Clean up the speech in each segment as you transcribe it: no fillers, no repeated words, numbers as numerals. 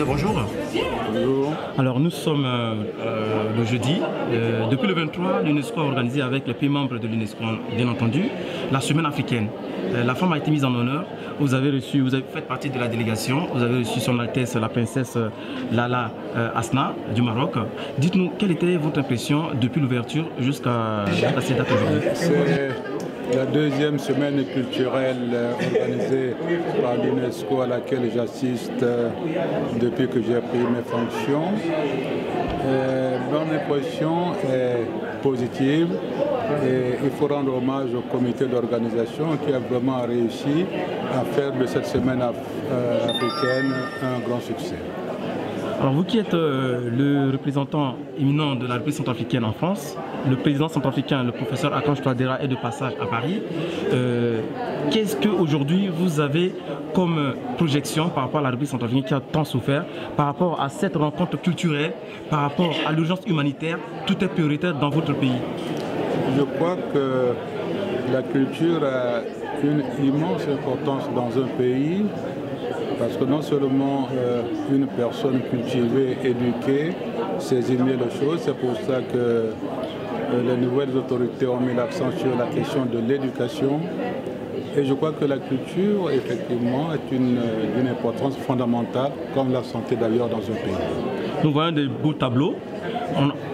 Ambassadeur, bonjour. Bonjour. Alors nous sommes le jeudi. Depuis le 23, l'UNESCO a organisé avec les pays membres de l'UNESCO, bien entendu, la semaine africaine. La femme a été mise en honneur. Vous avez fait partie de la délégation. Vous avez reçu son Altesse la princesse Lala Asna du Maroc. Dites-nous, quelle était votre impression depuis l'ouverture jusqu'à cette date aujourd'hui? C'est la deuxième semaine culturelle organisée par l'UNESCO à laquelle j'assiste depuis que j'ai pris mes fonctions. Mon impression est positive et il faut rendre hommage au comité d'organisation qui a vraiment réussi à faire de cette semaine africaine un grand succès. Alors vous qui êtes le représentant éminent de la République centrafricaine en France, le président centrafricain, le professeur Akanj Touadéra, est de passage à Paris. Qu'est-ce qu'aujourd'hui vous avez comme projection par rapport à la République centrafricaine qui a tant souffert, par rapport à cette rencontre culturelle, par rapport à l'urgence humanitaire? Tout est prioritaire dans votre pays. Je crois que la culture a une immense importance dans un pays. Parce que non seulement une personne cultivée, éduquée, saisit mieux les choses, c'est pour ça que les nouvelles autorités ont mis l'accent sur la question de l'éducation. Et je crois que la culture, effectivement, est d'une importance fondamentale, comme la santé d'ailleurs dans un pays. Nous voyons des beaux tableaux.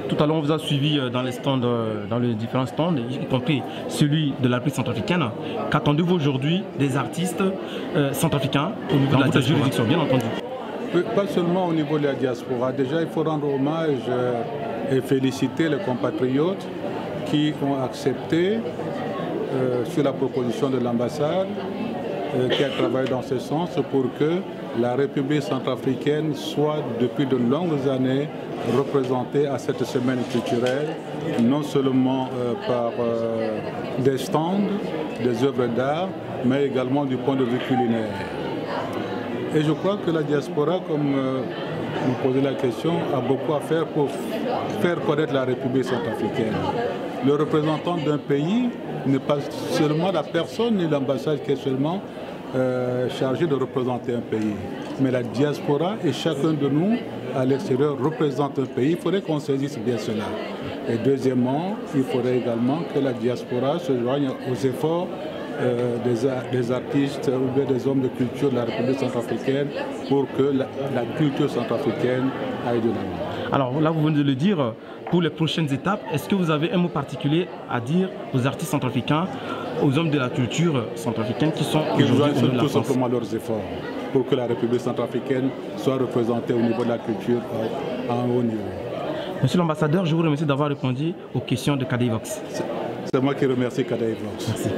Tout à l'heure, on vous a suivi dans les stands, dans les différents stands, y compris celui de la République centrafricaine. Qu'attendez-vous aujourd'hui des artistes centrafricains au niveau de la juridiction, bien entendu? Pas seulement au niveau de la diaspora. Déjà, il faut rendre hommage et féliciter les compatriotes qui ont accepté, sur la proposition de l'ambassade, qui a travaillé dans ce sens pour que la République centrafricaine soit depuis de longues années représentée à cette semaine culturelle, non seulement par des stands, des œuvres d'art, mais également du point de vue culinaire. Et je crois que la diaspora, comme vous posez la question, a beaucoup à faire pour faire connaître la République centrafricaine. Le représentant d'un pays n'est pas seulement la personne ni l'ambassade qui est seulement chargé de représenter un pays. Mais la diaspora et chacun de nous à l'extérieur représente un pays. Il faudrait qu'on saisisse bien cela. Et deuxièmement, il faudrait également que la diaspora se joigne aux efforts des artistes ou bien des hommes de culture de la République centrafricaine pour que la culture centrafricaine aille de l'avant. Alors là, vous venez de le dire, pour les prochaines étapes, est-ce que vous avez un mot particulier à dire aux artistes centrafricains, aux hommes de la culture centrafricaine qui sont aujourd'hui au niveau de la France? Tout simplement leurs efforts pour que la République centrafricaine soit représentée au niveau de la culture à un haut niveau. Monsieur l'ambassadeur, je vous remercie d'avoir répondu aux questions de Kadeivox. C'est moi qui remercie Kadeivox. Merci.